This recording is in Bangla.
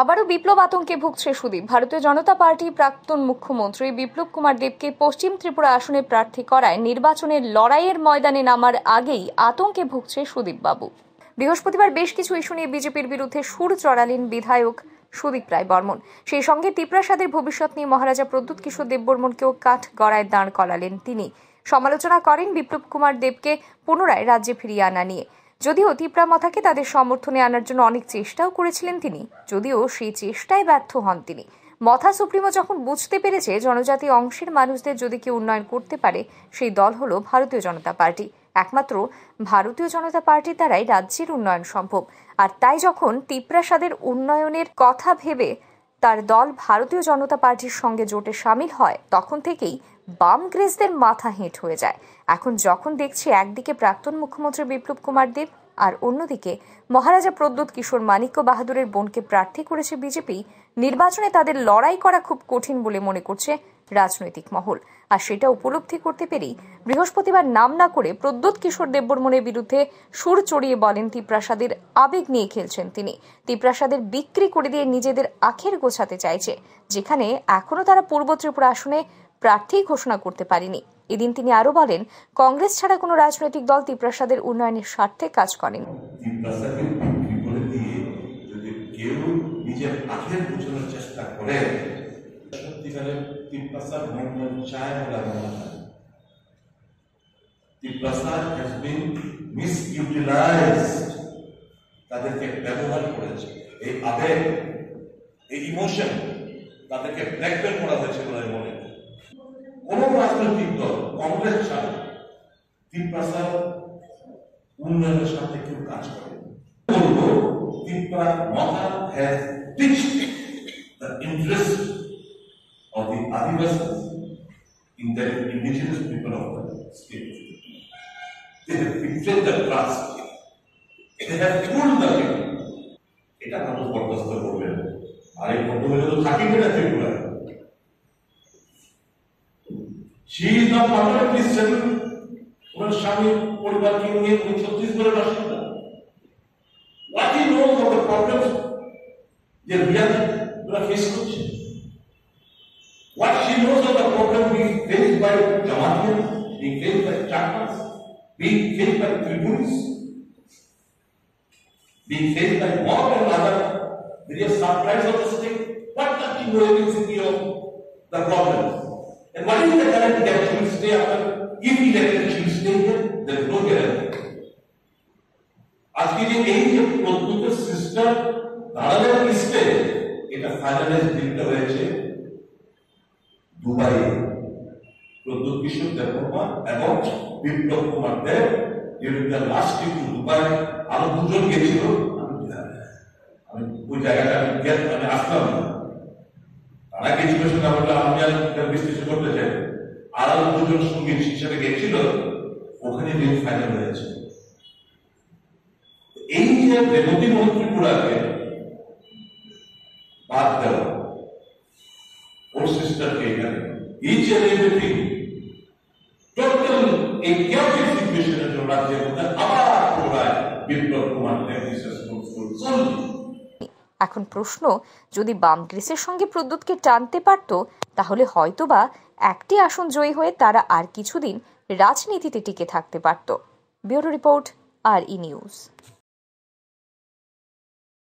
আবারও বিপ্লব আতঙ্কে ভুগছে সুদীপ। ভারতীয় জনতা পার্টি প্রাক্তন মুখ্যমন্ত্রী বিপ্লব কুমার দেবকে পশ্চিম ত্রিপুরা আসনে প্রার্থী করায় নির্বাচনের লড়াইয়ের ময়দানে নামার আগেই আতঙ্কে ভুগছে সুদীপ বাবু। বৃহস্পতিবার বেশ কিছু ইস্যু নিয়ে বিজেপির বিরুদ্ধে সুর চড়ালেন বিধায়ক সুদীপ রায় বর্মন। সেই সঙ্গে তিপ্রাসাদের ভবিষ্যৎ নিয়ে মহারাজা প্রদ্যুৎ কিশোর দেববর্মনকেও কাঠ গড়ায় দাঁড় করালেন তিনি। সমালোচনা করেন বিপ্লব কুমার দেবকে পুনরায় রাজ্যে ফিরিয়ে আনা নিয়ে। যদিও তিপ্রা মথাকে তাদের সমর্থনে আনার জন্য অনেক চেষ্টাও করেছিলেন তিনি, যদিও সেই চেষ্টায় ব্যর্থ হন তিনি। মথা সুপ্রিমো যখন বুঝতে পেরেছে জনজাতি অংশের মানুষদের যদি কেউ উন্নয়ন করতে পারে সেই দল হলো ভারতীয় জনতা পার্টি। একমাত্র ভারতীয় জনতা পার্টির দ্বারাই রাজ্যের উন্নয়ন সম্ভব। আর তাই যখন তিপ্রাসাদের উন্নয়নের কথা ভেবে তার দল ভারতীয় জনতা পার্টির সঙ্গে জোটে সামিল হয়, তখন থেকেই বামগ্রেসদের মাথা হেঁট হয়ে যায়। এখন যখন দেখছি একদিকে প্রাক্তন মুখ্যমন্ত্রী বিপ্লব কুমার দেব আর অন্যদিকে মহারাজা প্রদ্যুৎ কিশোর মানিক্য বাহাদুরের বোনকে প্রার্থী করেছে বিজেপি, নির্বাচনে তাদের লড়াই করা খুব কঠিন বলে মনে করছে রাজনৈতিক মহল। আর সেটা উপলব্ধি করতে পেরেই বৃহস্পতিবার নাম না করে প্রদ্যুৎ কিশোর দেববর্মনের বিরুদ্ধে সুর চড়িয়ে বলেন তিপ্রাসাদের আবেগ নিয়ে খেলছেন তিনি। তিপ্রাসাদের বিক্রি করে দিয়ে নিজেদের আখের গোছাতে চাইছে, যেখানে এখনো তারা পূর্ব ত্রিপুরা আসনে প্রার্থী ঘোষণা করতে পারেনি। এদিন তিনি আরো বলেন, কংগ্রেস ছাড়া কোনো রাজনৈতিক দল তিপ্রাসাদের উন্নয়নের স্বার্থে কাজ করেন। তাদেরকে ব্যবহার করেছে, এই আবেগ, এই ইমোশন তাদেরকে ব্ল্যাকমেল করা হয়েছে বলে মনে করি। কোন রাজনৈতিক দল কংগ্রেস ছাড়া তিপ্রাসাদ উন্নয়নের সাথে কেউ কাজ করে। বলবো Tipra Motha has teached the interest of the Adivasis in the indigenous people of the state. They have betrayed the trust. They have fooled the people. এটা আমরা বরদাস্ত করবেন। আর এই ভদ্রমহিলা তো থাকি না ত্রিপুরায়। She is not permanently settled. ওনার স্বামী পরিবারকে নিয়ে উনি ছত্তিশগড়ের বাসিন্দা। What he knows of the problems যে বিহারিরা ফেস করছে, what she knows of the problem being faced by Jamatians, being faced by Chakmas, being faced by Tripuris, being faced by mob and other various subtribes of the state. What does she know anything of the problems? And what is the guarantee that she will stay after? If elected, she will stay here. There is no guarantee. আজকে যে এই যে প্রত্যেক সিস্টেম দাঁড়ানোর লিস্টে এটা ফাইনালাইজ দিতে হয়েছে দুবাই। প্রদ্যুৎ কিশোর দেববর্মন এবং Biplab Kumar Deb during the last trip to Dubai, আরো দুজন গেছিল। আমি ওই জায়গাটা আমি আসলাম না, তারা গেছিল সেটা বললে আমি আর বিশ্লেষণ করতে চাই। আরো দুজন সঙ্গীত হিসেবে গেছিল, ওখানে ডিল ফাইনাল হয়েছে। এই যে রেবতী মন্ত্রীপুরাকে বাদ দেওয়া, ওর সিস্টারকে এখানে ইচ এন্ড এভরিথিং টোটাল এই কেওটিক সিচুয়েশনের জন্য রাজ্যের মধ্যে আবার পুনরায় বিপ্লব কুমার দেব এখন প্রশ্ন, যদি বামগ্রেসের সঙ্গে প্রদ্যুৎকে টানতে পারত, তাহলে হয়তোবা একটি আসন জয়ী হয়ে তারা আর কিছুদিন রাজনীতিতে টিকে থাকতে পারত। Bureau report, RE news.